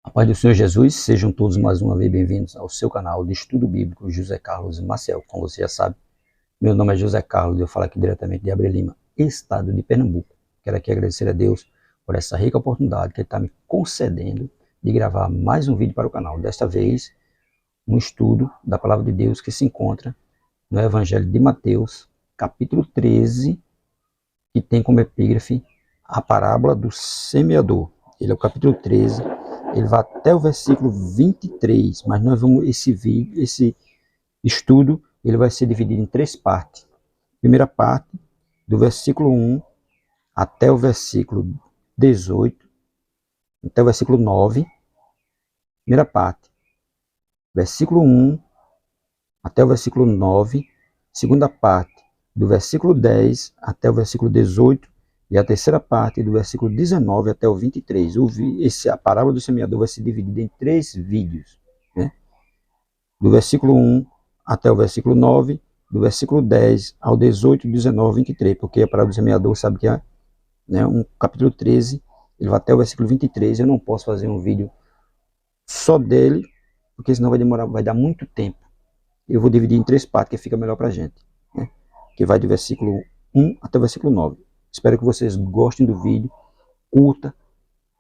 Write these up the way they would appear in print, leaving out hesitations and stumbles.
A paz do Senhor Jesus, sejam todos mais uma vez bem-vindos ao seu canal de estudo bíblico José Carlos Maciel. Como você já sabe, meu nome é José Carlos e eu falo aqui diretamente de Abreu Lima, estado de Pernambuco. Quero aqui agradecer a Deus por essa rica oportunidade que Ele está me concedendo de gravar mais um vídeo para o canal. Desta vez, um estudo da Palavra de Deus que se encontra no Evangelho de Mateus, capítulo 13, que tem como epígrafe a parábola do semeador. Ele é o capítulo 13, ele vai até o versículo 23, mas nós vamos, esse estudo, ele vai ser dividido em três partes. Primeira parte, do versículo 1 até o versículo 18, até o versículo 9. Primeira parte, versículo 1 até o versículo 9. Segunda parte, do versículo 10 até o versículo 18. E a terceira parte, do versículo 19 até o 23. A parábola do semeador vai ser dividida em três vídeos, né? Do versículo 1 até o versículo 9, do versículo 10 ao 18, 19, 23. Porque a parábola do semeador, sabe que é, né, um capítulo 13, ele vai até o versículo 23. Eu não posso fazer um vídeo só dele, porque senão vai dar muito tempo. Eu vou dividir em três partes, que fica melhor para a gente, né? Que vai do versículo 1 até o versículo 9. Espero que vocês gostem do vídeo, curta,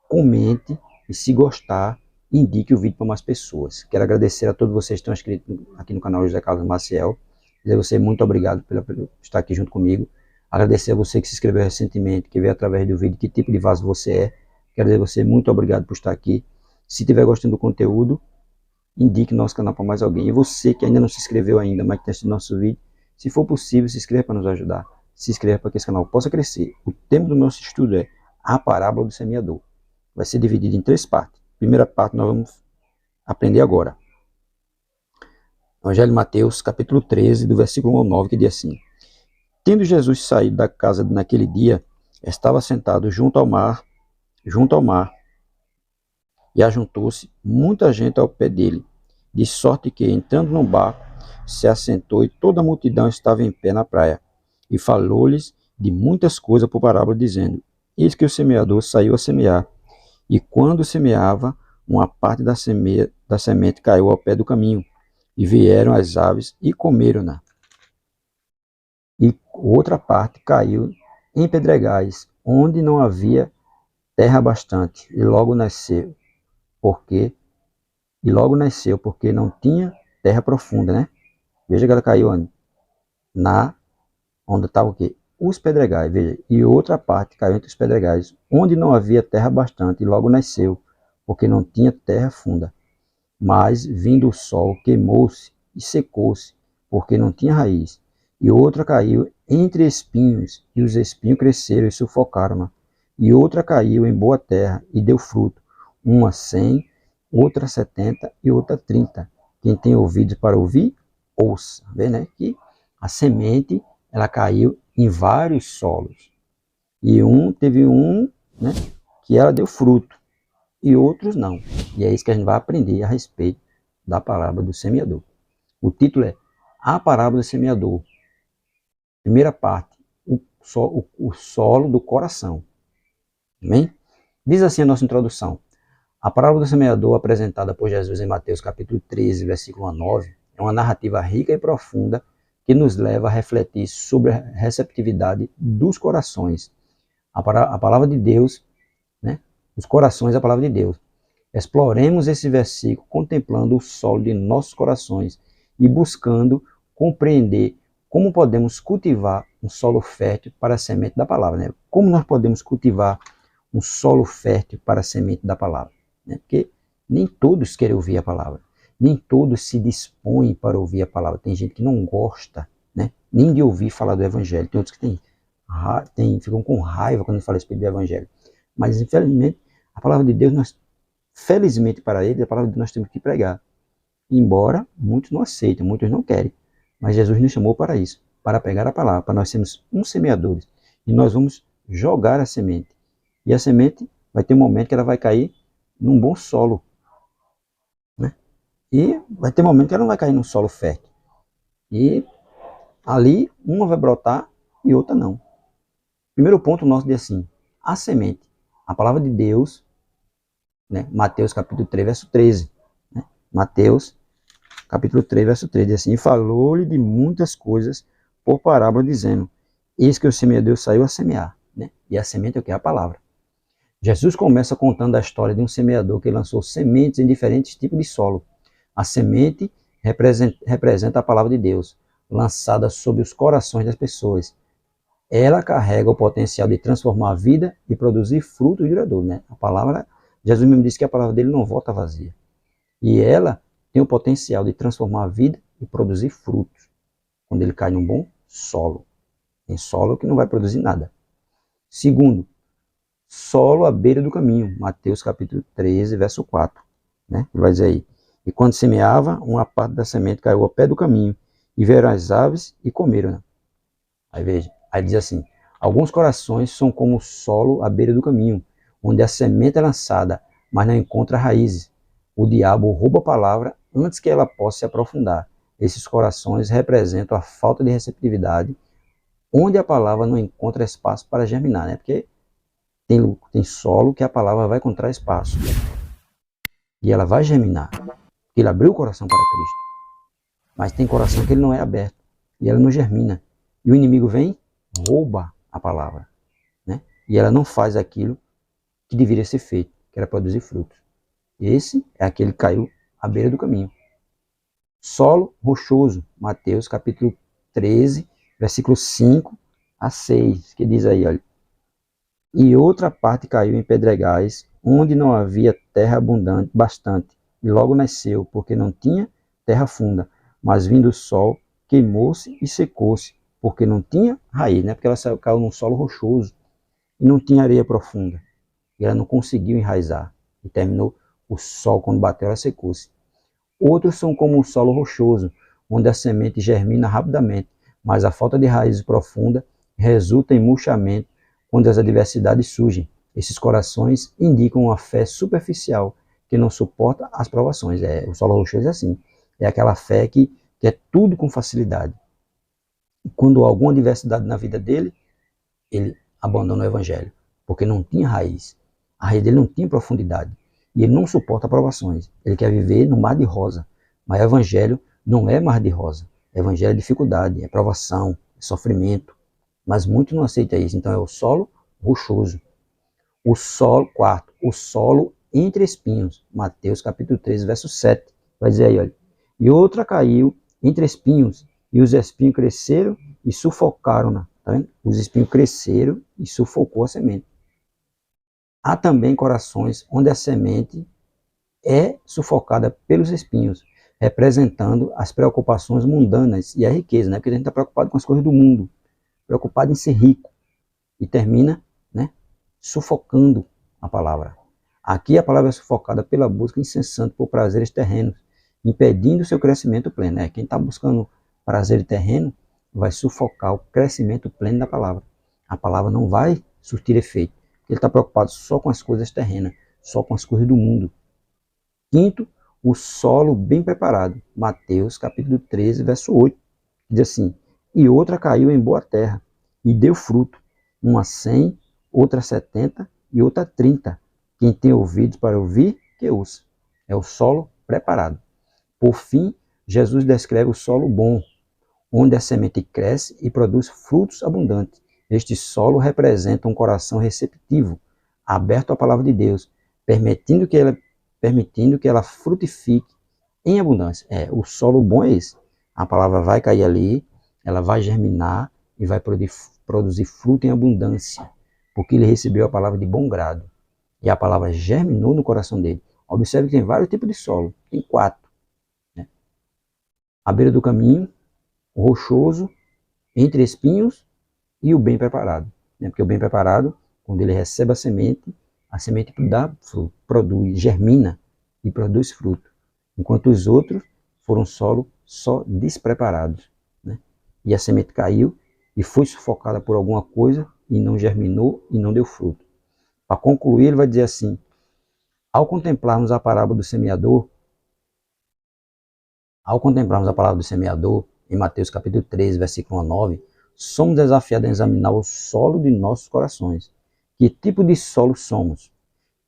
comente e, se gostar, indique o vídeo para mais pessoas. Quero agradecer a todos vocês que estão inscritos aqui no canal José Carlos Maciel. Dizer a você muito obrigado por estar aqui junto comigo. Agradecer a você que se inscreveu recentemente, que veio através do vídeo, que tipo de vaso você é. Quero dizer a você muito obrigado por estar aqui. Se estiver gostando do conteúdo, indique nosso canal para mais alguém. E você que ainda não se inscreveu ainda, mas que está assistindo nosso vídeo, se for possível, se inscreva para nos ajudar. Se inscreva para que esse canal possa crescer. O tema do nosso estudo é a parábola do semeador. Vai ser dividido em três partes. Primeira parte nós vamos aprender agora. Evangelho de Mateus, capítulo 13, do versículo 1 ao 9, que diz assim: Tendo Jesus saído da casa naquele dia, estava sentado junto ao mar, e ajuntou-se muita gente ao pé dele, de sorte que, entrando no barco, se assentou e toda a multidão estava em pé na praia. E falou-lhes de muitas coisas por parábola, dizendo: Eis que o semeador saiu a semear, e quando semeava, uma parte da semente caiu ao pé do caminho, e vieram as aves e comeram-na. E outra parte caiu em pedregais, onde não havia terra bastante, e logo nasceu, porque não tinha terra profunda, né? Veja que ela caiu onde? Onde estava o quê? Os pedregais, veja. E outra parte caiu entre os pedregais, onde não havia terra bastante, e logo nasceu, porque não tinha terra funda. Mas, vindo o sol, queimou-se e secou-se, porque não tinha raiz. E outra caiu entre espinhos, e os espinhos cresceram e sufocaram-na. E outra caiu em boa terra, e deu fruto, uma 100, outra 70 e outra 30. Quem tem ouvidos para ouvir, ouça. Vê, né? Que a semente, ela caiu em vários solos. E teve um, né, que ela deu fruto, e outros não. E é isso que a gente vai aprender a respeito da parábola do semeador. O título é A Parábola do Semeador. Primeira parte, o solo do coração. Amém? Diz assim a nossa introdução. A parábola do semeador, apresentada por Jesus em Mateus capítulo 13, versículo 1 a 9, é uma narrativa rica e profunda que nos leva a refletir sobre a receptividade dos corações. A palavra de Deus, né? Os corações é a palavra de Deus. Exploremos esse versículo contemplando o solo de nossos corações e buscando compreender como podemos cultivar um solo fértil para a semente da palavra, né? Como nós podemos cultivar um solo fértil para a semente da palavra, né? Porque nem todos querem ouvir a palavra, nem todos se dispõem para ouvir a palavra. Tem gente que não gosta, né, nem de ouvir falar do evangelho. Tem outros que ficam com raiva quando fala a respeito do evangelho. Mas, infelizmente, a palavra de Deus, felizmente para eles, a palavra de Deus nós temos que pregar. Embora muitos não aceitem, muitos não querem. Mas Jesus nos chamou para isso, para pegar a palavra, para nós sermos semeadores. E nós vamos jogar a semente. E a semente vai ter um momento que ela vai cair num bom solo, né? E vai ter um momento que ela não vai cair num solo fértil. E ali uma vai brotar e outra não. Primeiro ponto nosso diz assim: a semente, a palavra de Deus, né? Mateus capítulo 3, verso 13. Né? Mateus capítulo 3, verso 13, diz assim: falou-lhe de muitas coisas por parábola, dizendo: eis que o semeador saiu a semear. Né? E a semente é o que? A palavra. Jesus começa contando a história de um semeador que lançou sementes em diferentes tipos de solo. A semente representa a palavra de Deus, lançada sobre os corações das pessoas. Ela carrega o potencial de transformar a vida e produzir frutos duradouros. Né? A palavra, Jesus mesmo disse que a palavra dele não volta vazia. E ela tem o potencial de transformar a vida e produzir frutos, quando ele cai num bom solo. Em solo que não vai produzir nada. Segundo, solo à beira do caminho. Mateus capítulo 13, verso 4. Né? Ele vai dizer aí: e quando semeava, uma parte da semente caiu ao pé do caminho, e vieram as aves e comeram. Né? Aí veja, aí diz assim: alguns corações são como o solo à beira do caminho, onde a semente é lançada, mas não encontra raízes. O diabo rouba a palavra antes que ela possa se aprofundar. Esses corações representam a falta de receptividade, onde a palavra não encontra espaço para germinar, né? Porque tem solo que a palavra vai encontrar espaço. E ela vai germinar. Ele abriu o coração para Cristo. Mas tem coração que ele não é aberto. E ela não germina. E o inimigo vem, rouba a palavra. Né? E ela não faz aquilo que deveria ser feito, que era produzir frutos. Esse é aquele que caiu à beira do caminho. Solo rochoso. Mateus capítulo 13, versículo 5 a 6. Que diz aí, olha: e outra parte caiu em pedregais, onde não havia terra abundante bastante, e logo nasceu, porque não tinha terra funda. Mas vindo o sol, queimou-se e secou-se, porque não tinha raiz, né? Porque ela caiu num solo rochoso e não tinha areia profunda. E ela não conseguiu enraizar. E terminou o sol, quando bateu, ela secou-se. Outros são como o solo rochoso, onde a semente germina rapidamente, mas a falta de raiz profunda resulta em murchamento quando as adversidades surgem. Esses corações indicam uma fé superficial que não suporta as provações. O solo rochoso é assim. É aquela fé que é tudo com facilidade. E quando há alguma adversidade na vida dele, ele abandona o evangelho, porque não tinha raiz. A raiz dele não tinha profundidade. E ele não suporta provações. Ele quer viver no mar de rosa. Mas o evangelho não é mar de rosa. O evangelho é dificuldade, é provação, é sofrimento. Mas muitos não aceitam isso. Então é o solo rochoso. O solo, quarto, o solo entre espinhos. Mateus capítulo 13, verso 7. Vai dizer aí, olha: e outra caiu entre espinhos, e os espinhos cresceram e sufocaram-na. Tá vendo? Os espinhos cresceram e sufocou a semente. Há também corações onde a semente é sufocada pelos espinhos, representando as preocupações mundanas e a riqueza, né? Porque a gente está preocupado com as coisas do mundo, preocupado em ser rico, e termina, né, sufocando a palavra. Aqui a palavra é sufocada pela busca incessante por prazeres terrenos, impedindo o seu crescimento pleno. Né? Quem está buscando prazer terreno vai sufocar o crescimento pleno da palavra. A palavra não vai surtir efeito. Ele está preocupado só com as coisas terrenas, só com as coisas do mundo. Quinto, o solo bem preparado. Mateus capítulo 13, verso 8. Diz assim: e outra caiu em boa terra, e deu fruto, uma 100, outra 70 e outra 30. Quem tem ouvidos para ouvir, que ouça. É o solo preparado. Por fim, Jesus descreve o solo bom, onde a semente cresce e produz frutos abundantes. Este solo representa um coração receptivo, aberto à palavra de Deus, permitindo que ela frutifique em abundância. O solo bom é esse. A palavra vai cair ali, ela vai germinar e vai produzir fruto em abundância, porque ele recebeu a palavra de bom grado. E a palavra germinou no coração dele. Observe que tem vários tipos de solo, tem 4. Né? À beira do caminho, o rochoso, entre espinhos e o bem preparado. Né? Porque o bem preparado, quando ele recebe a semente dá fruto, produz, germina e produz fruto. Enquanto os outros foram solo só despreparados. Né? E a semente caiu e foi sufocada por alguma coisa e não germinou e não deu fruto. Para concluir, ele vai dizer assim: ao contemplarmos a parábola do semeador, em Mateus capítulo 13, versículo 1 a 9, somos desafiados a examinar o solo de nossos corações. Que tipo de solo somos?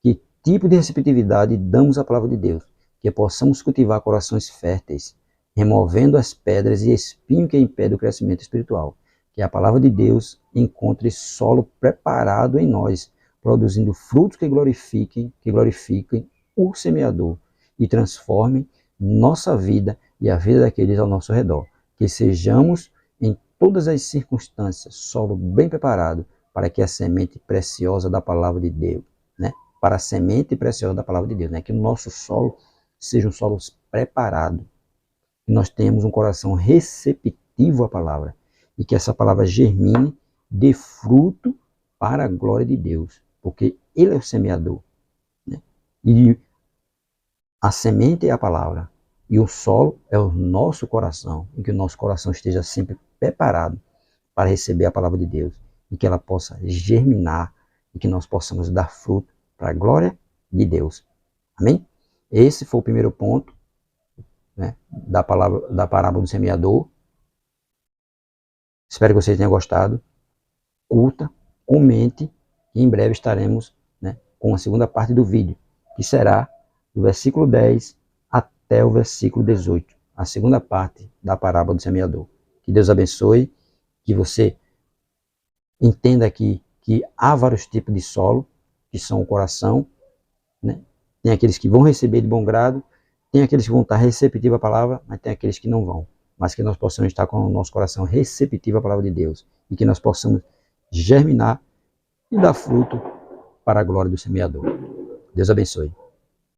Que tipo de receptividade damos à palavra de Deus, que possamos cultivar corações férteis, removendo as pedras e espinho que impedem o crescimento espiritual. Que a palavra de Deus encontre solo preparado em nós, produzindo frutos que glorifiquem o semeador e transformem nossa vida e a vida daqueles ao nosso redor. Que sejamos, em todas as circunstâncias, solo bem preparado para que a semente preciosa da palavra de Deus, para a semente preciosa da palavra de Deus, que o nosso solo seja um solo preparado, que nós tenhamos um coração receptivo à palavra e que essa palavra germine, dê fruto para a glória de Deus, porque Ele é o semeador, e a semente é a palavra e o solo é o nosso coração, e que o nosso coração esteja sempre preparado para receber a palavra de Deus e que ela possa germinar e que nós possamos dar fruto para a glória de Deus. Amém? Esse foi o primeiro ponto, da parábola do semeador. Espero que vocês tenham gostado. Curta, comente, e em breve estaremos, com a segunda parte do vídeo, que será do versículo 10 até o versículo 18, a segunda parte da parábola do semeador. Que Deus abençoe, que você entenda aqui que há vários tipos de solo, que são o coração, Tem aqueles que vão receber de bom grado, tem aqueles que vão estar receptivos à palavra, mas tem aqueles que não vão. Mas que nós possamos estar com o nosso coração receptivo à palavra de Deus e que nós possamos germinar e dar fruto para a glória do semeador. Deus abençoe.